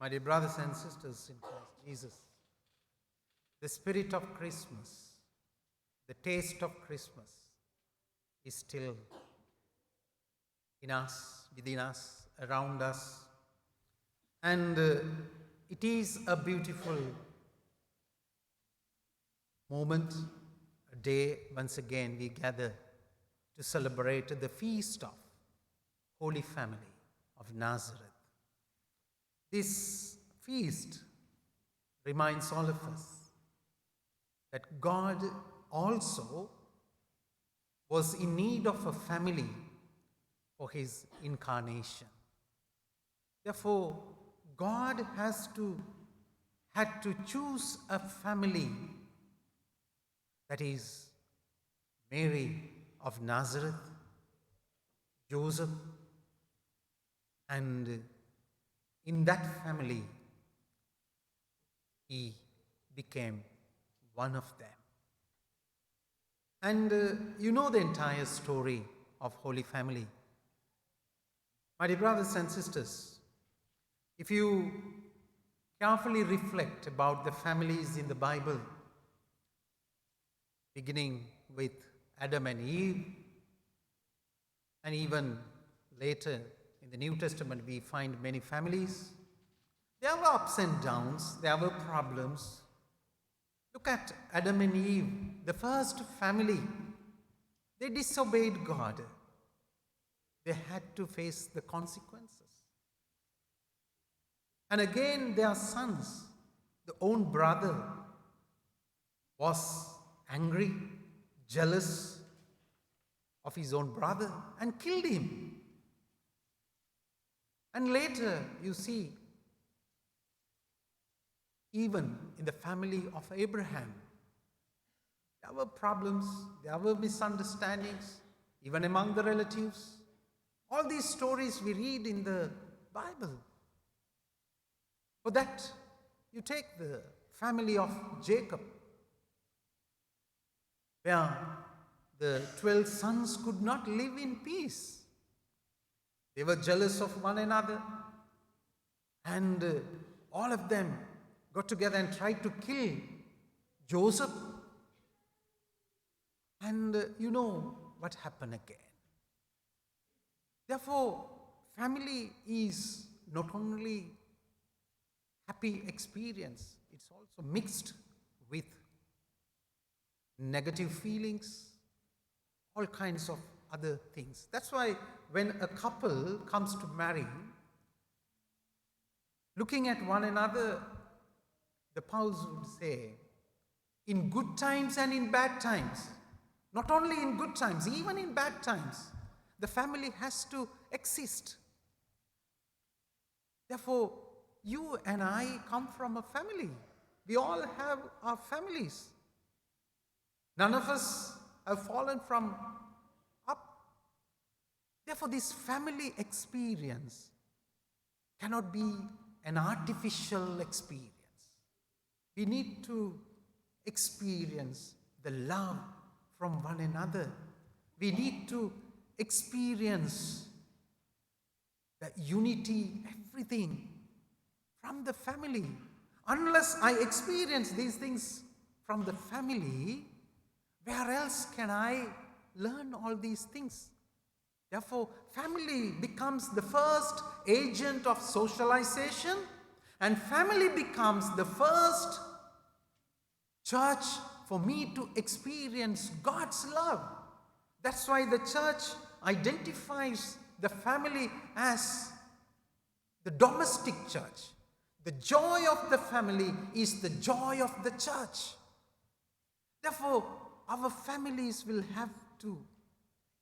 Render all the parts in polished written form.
My dear brothers and sisters in Christ Jesus, the spirit of Christmas, the taste of Christmas is still in us, within us, around us. And it is a beautiful moment, a day once again we gather to celebrate the feast of Holy Family of Nazareth. This feast reminds all of us that God also was in need of a family for his incarnation. Therefore, God had to choose a family, that is Mary of Nazareth, Joseph, and in that family, he became one of them. And you know the entire story of Holy Family. My dear brothers and sisters, if you carefully reflect about the families in the Bible, beginning with Adam and Eve, and even later in the New Testament we find many families. There were ups and downs, there were problems. Look at Adam and Eve, the first family. They disobeyed God. They had to face the consequences. And again, their sons, the own brother, was angry, jealous of his own brother and killed him. And later, you see, even in the family of Abraham, there were problems, there were misunderstandings, even among the relatives. All these stories we read in the Bible. For that, you take the family of Jacob, where the 12 sons could not live in peace. They were jealous of one another, and all of them got together and tried to kill Joseph. And you know what happened again. Therefore, family is not only happy experience, it's also mixed with negative feelings, all kinds of other things. That's why when a couple comes to marry, looking at one another, the spouse would say, in good times and in bad times, not only in good times, even in bad times, the family has to exist. Therefore, you and I come from a family. We all have our families. None of us have fallen from up. Therefore, this family experience cannot be an artificial experience. We need to experience the love from one another. We need to experience the unity, everything from the family. Unless I experience these things from the family, where else can I learn all these things? Therefore, family becomes the first agent of socialization, and family becomes the first church for me to experience God's love. That's why the church identifies the family as the domestic church. The joy of the family is the joy of the church. Therefore, our families will have to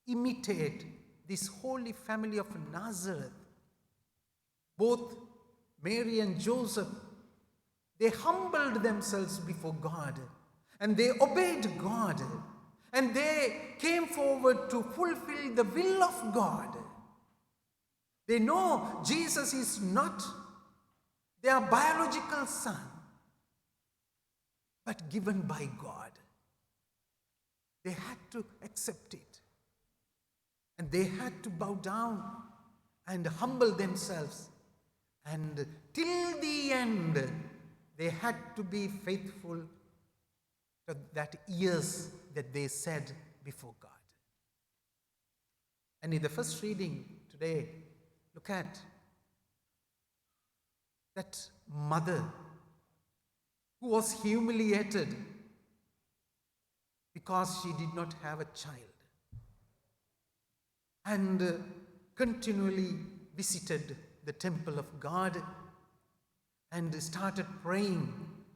imitate this holy family of Nazareth. Both Mary and Joseph, they humbled themselves before God and they obeyed God and they came forward to fulfill the will of God. They know Jesus is not their biological son, but given by God. They had to accept it. And they had to bow down and humble themselves And till the end, they had to be faithful to that yes that they said before God. And in the first reading today, look at that mother who was humiliated because she did not have a child, and continually visited the temple of God and started praying.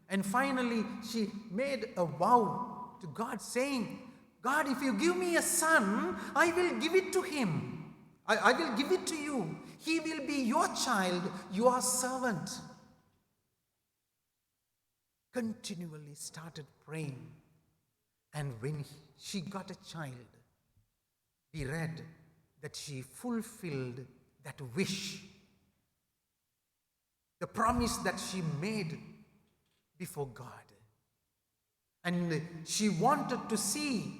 And finally, she made a vow to God saying, God, if you give me a son, I will give it to him. I will give it to you. He will be your child, your servant. Continually started praying. And when she got a child, we read that she fulfilled that wish, the promise that she made before God. And she wanted to see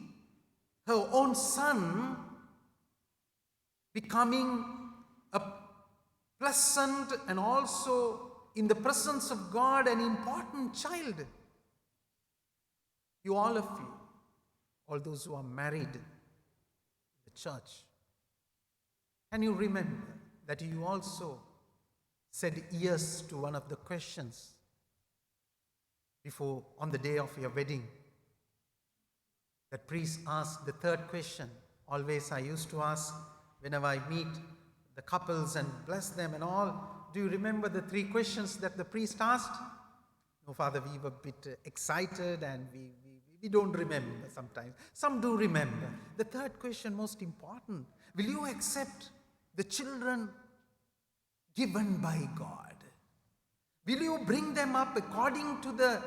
her own son becoming a pleasant and also in the presence of God an important child. You, all of you, all those who are married in the church, can you remember that you also said yes to one of the questions before on the day of your wedding? That priest asked the third question. Always I used to ask whenever I meet the couples and bless them and all. Do you remember the three questions that the priest asked? No, Father, we were a bit excited and we don't remember sometimes. Some do remember. The third question, most important. Will you accept the children given by God? Will you bring them up according to the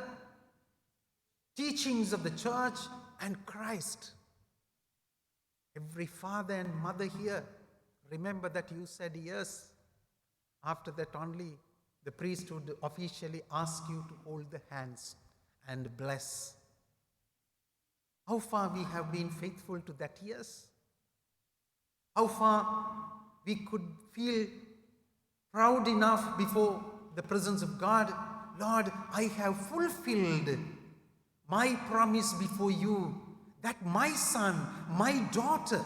teachings of the church and Christ? Every father and mother here, remember that you said yes. After that only the priest would officially ask you to hold the hands and bless. How far we have been faithful to that yes? How far we could feel proud enough before the presence of God? Lord, I have fulfilled my promise before you that my son, my daughter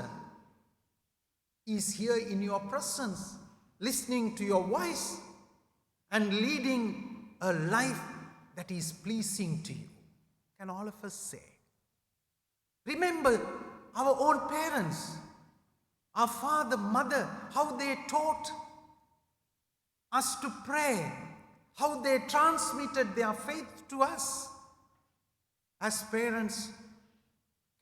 is here in your presence, listening to your voice and leading a life that is pleasing to you. Can all of us say? Remember our own parents, our father, mother, how they taught us to pray, how they transmitted their faith to us. As parents,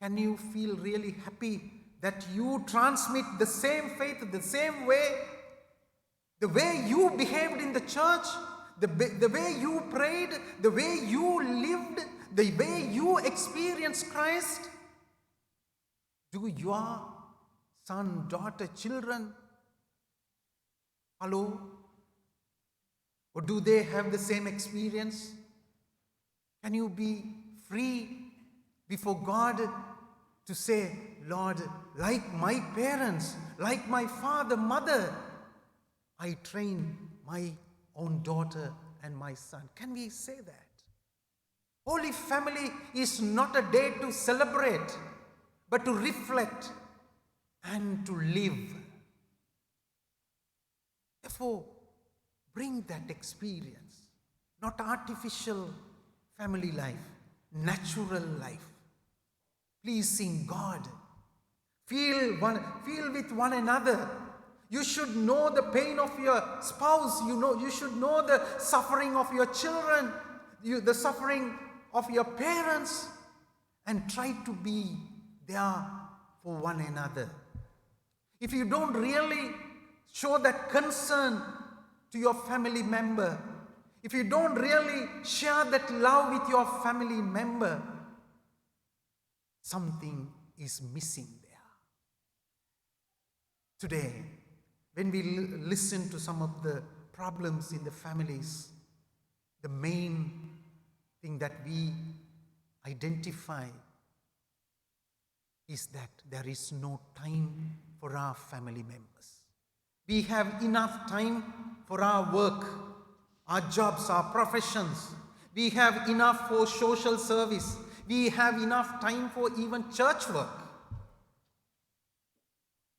can you feel really happy that you transmit the same faith, the same way, the way you behaved in the church, the way you prayed, the way you lived, the way you experienced Christ? Do your son, daughter, children follow? Or do they have the same experience? Can you be free before God to say, Lord, like my parents, like my father, mother, I train my own daughter and my son? Can we say that? Holy Family is not a day to celebrate, but to reflect and to live. Therefore, bring that experience, not artificial family life, natural life, pleasing God. Feel with one another. You should know the pain of your spouse. You should know the suffering of your children, the suffering of your parents, and try to be there for one another. If you don't really show that concern to your family member, if you don't really share that love with your family member, something is missing there. Today, when we listen to some of the problems in the families, the main thing that we identify is that there is no time for our family members. We have enough time for our work, our jobs, our professions. We have enough for social service. We have enough time for even church work.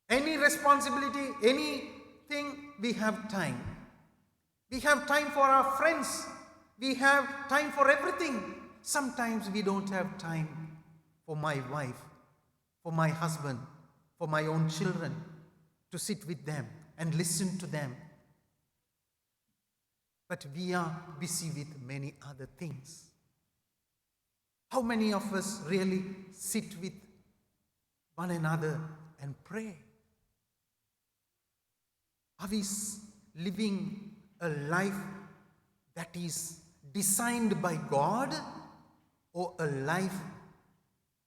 Any responsibility, anything, we have time. We have time for our friends. We have time for everything. Sometimes we don't have time for my wife, for my husband, for my own children, to sit with them and listen to them. But we are busy with many other things. How many of us really sit with one another and pray? Are we living a life that is designed by God, or a life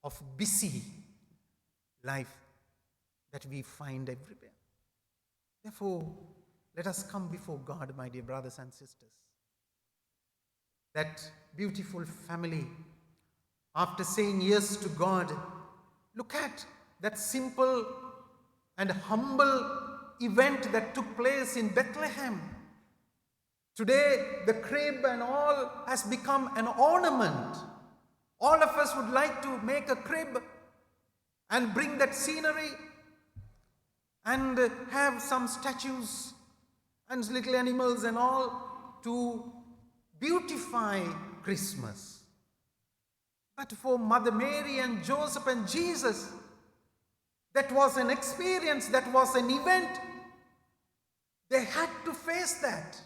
of busy life that we find everywhere? Therefore, let us come before God, my dear brothers and sisters. That beautiful family, after saying yes to God, look at that simple and humble event that took place in Bethlehem. Today, the crib and all has become an ornament. All of us would like to make a crib and bring that scenery and have some statues and little animals and all to beautify Christmas. But for Mother Mary and Joseph and Jesus, that was an experience, that was an event. They had to face that.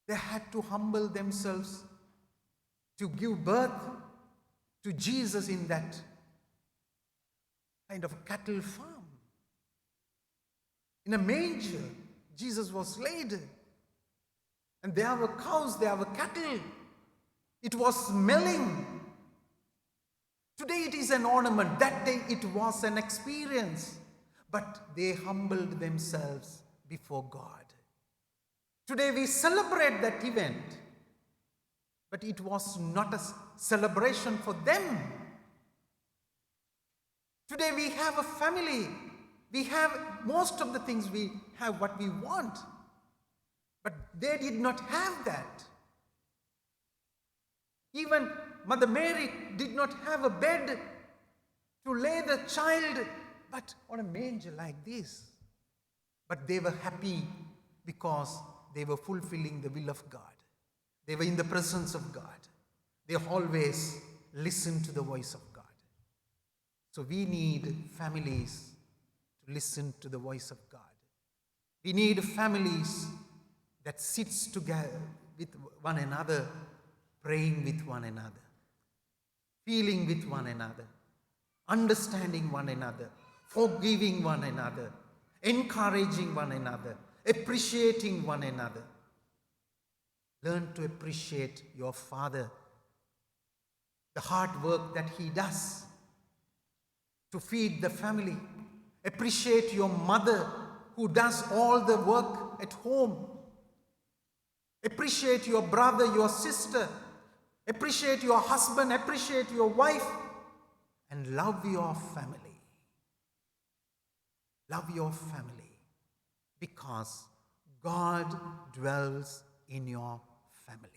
They had to humble themselves to give birth to Jesus in that kind of cattle farm. In a manger, Jesus was laid. And there were cows, there were cattle. It was smelling. Today it is an ornament. That day it was an experience. But they humbled themselves before God. Today we celebrate that event. But it was not a celebration for them. Today we have a family. We have most of the things, we have what we want. But they did not have that. Even Mother Mary did not have a bed to lay the child, but on a manger like this. But they were happy because they were fulfilling the will of God. They were in the presence of God. They always listened to the voice of God. So we need families to listen to the voice of God. We need families that sits together with one another, praying with one another, feeling with one another, understanding one another, forgiving one another, encouraging one another, appreciating one another. Learn to appreciate your father, the hard work that he does to feed the family. Appreciate your mother who does all the work at home. Appreciate your brother, your sister. Appreciate your husband, appreciate your wife, and love your family. Love your family because God dwells in your family.